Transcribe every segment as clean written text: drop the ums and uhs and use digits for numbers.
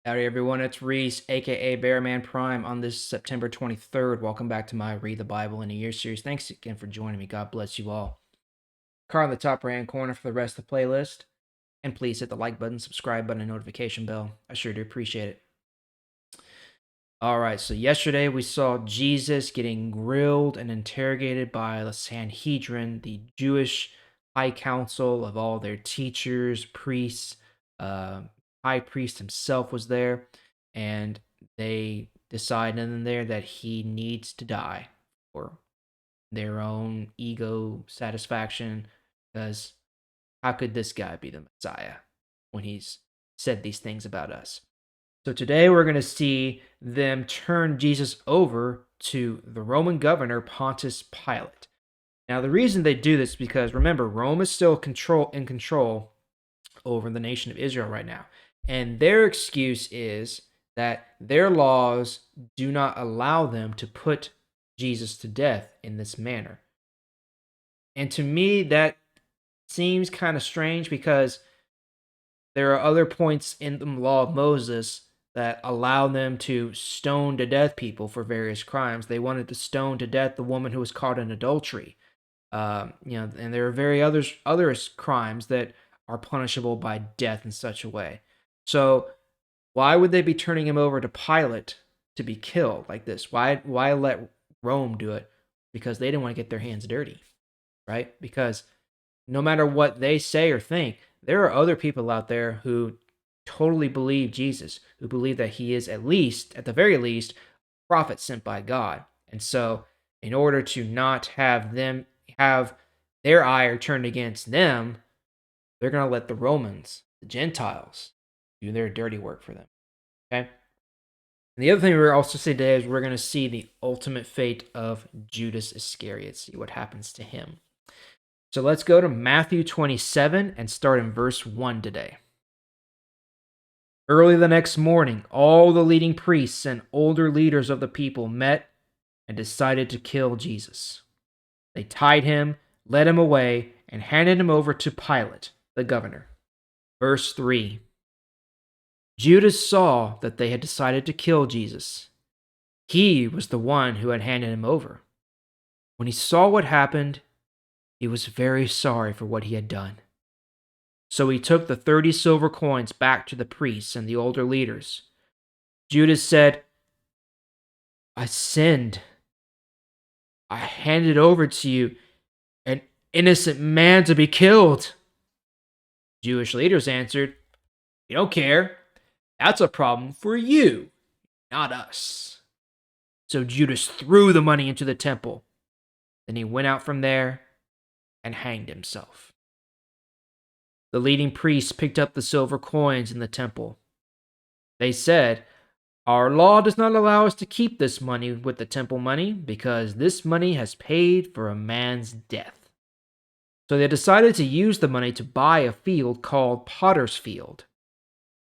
Howdy everyone, it's Reese, aka Bearman Prime, on this September 23rd. Welcome back to my Read the Bible in a Year series. Thanks again for joining me. God bless you all. Card in the top right hand corner for the rest of the playlist. And please hit the like button, subscribe button, and notification bell. I sure do appreciate it. Alright, so yesterday we saw Jesus getting grilled and interrogated by the Sanhedrin, the Jewish high council of all their teachers, priests. High priest himself was there, and they decide in there that he needs to die for their own ego satisfaction, because how could this guy be the Messiah when he's said these things about us? So today we're going to see them turn Jesus over to the Roman governor Pontius Pilate. Now the reason they do this is because, remember, Rome is still in control over the nation of Israel right now. And their excuse is that their laws do not allow them to put Jesus to death in this manner. And to me, that seems kind of strange, because there are other points in the law of Moses that allow them to stone to death people for various crimes. They wanted to stone to death the woman who was caught in adultery. And there are other crimes that are punishable by death in such a way. So why would they be turning him over to Pilate to be killed like this? Why let Rome do it? Because they didn't want to get their hands dirty, right? Because no matter what they say or think, there are other people out there who totally believe Jesus, who believe that he is at the very least, a prophet sent by God. And so in order to not have them have their ire turned against them, they're going to let the Romans, the Gentiles, do their dirty work for them. Okay? And the other thing we're also see today is we're going to see the ultimate fate of Judas Iscariot, see what happens to him. So let's go to Matthew 27 and start in verse 1 today. Early the next morning, all the leading priests and older leaders of the people met and decided to kill Jesus. They tied him, led him away, and handed him over to Pilate, the governor. Verse 3. Judas saw that they had decided to kill Jesus. He was the one who had handed him over. When he saw what happened, he was very sorry for what he had done. So he took the 30 silver coins back to the priests and the older leaders. Judas said, "I sinned. I handed over to you an innocent man to be killed." Jewish leaders answered, "We don't care. That's a problem for you, not us." So Judas threw the money into the temple. Then he went out from there and hanged himself. The leading priests picked up the silver coins in the temple. They said, "Our law does not allow us to keep this money with the temple money, because this money has paid for a man's death." So they decided to use the money to buy a field called Potter's Field.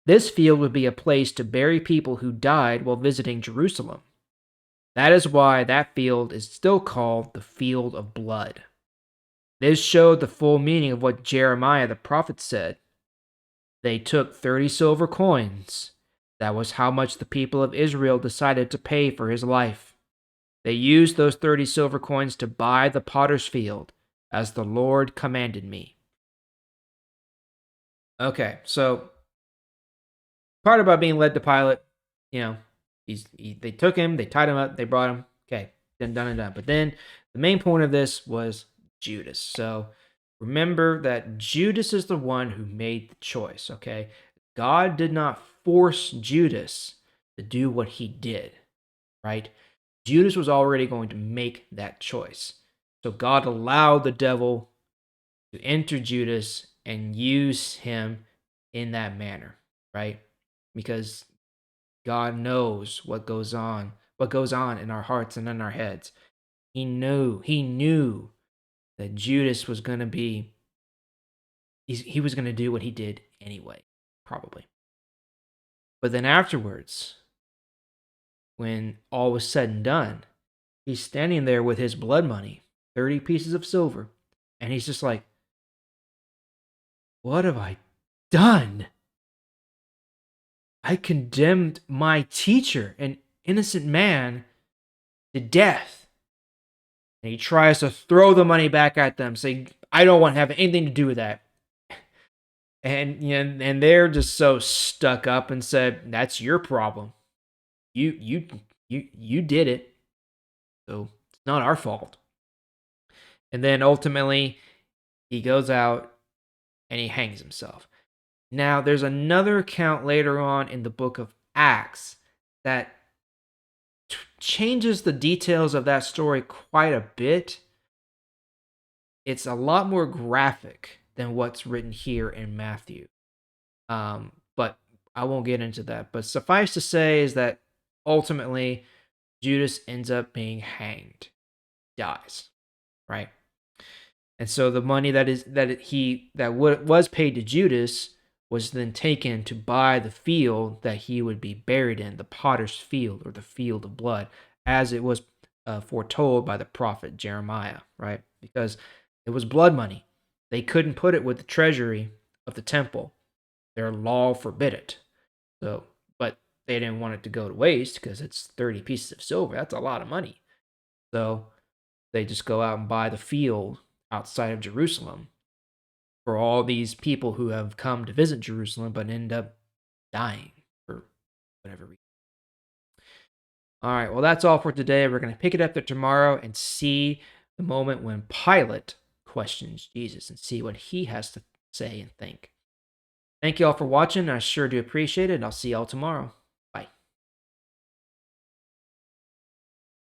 This field would be a place to bury people who died while visiting Jerusalem. That is why that field is still called the Field of Blood. This showed the full meaning of what Jeremiah the prophet said. They took 30 silver coins. That was how much the people of Israel decided to pay for his life. They used those 30 silver coins to buy the potter's field, as the Lord commanded me. Okay, so part about being led to Pilate, they took him, they tied him up, they brought him. Okay, then done and done. But then the main point of this was Judas. So remember that Judas is the one who made the choice, okay? God did not force Judas to do what he did, right? Judas was already going to make that choice. So God allowed the devil to enter Judas and use him in that manner, right? Because God knows what goes on in our hearts and in our heads. He knew that Judas was going to be, he was going to do what he did anyway, probably. But then afterwards, when all was said and done, he's standing there with his blood money, 30 pieces of silver, and he's just like, "What have I done? I condemned my teacher, an innocent man, to death. And he tries to throw the money back at them, saying, I don't want to have anything to do with that. And they're just so stuck up and said, that's your problem. You did it. So it's not our fault. And then ultimately he goes out and he hangs himself. Now, there's another account later on in the book of Acts that changes the details of that story quite a bit. It's a lot more graphic than what's written here in Matthew. But I won't get into that. But suffice to say is that ultimately Judas ends up being hanged, dies, right? And so the money that was paid to Judas was then taken to buy the field that he would be buried in, the potter's field or the field of blood, as it was foretold by the prophet Jeremiah, right? Because it was blood money. They couldn't put it with the treasury of the temple. Their law forbid it. So, but they didn't want it to go to waste because it's 30 pieces of silver. That's a lot of money. So they just go out and buy the field outside of Jerusalem for all these people who have come to visit Jerusalem but end up dying for whatever reason. All right, well, that's all for today. We're going to pick it up there tomorrow and see the moment when Pilate questions Jesus and see what he has to say and think. Thank you all for watching. I sure do appreciate it, and I'll see y'all tomorrow.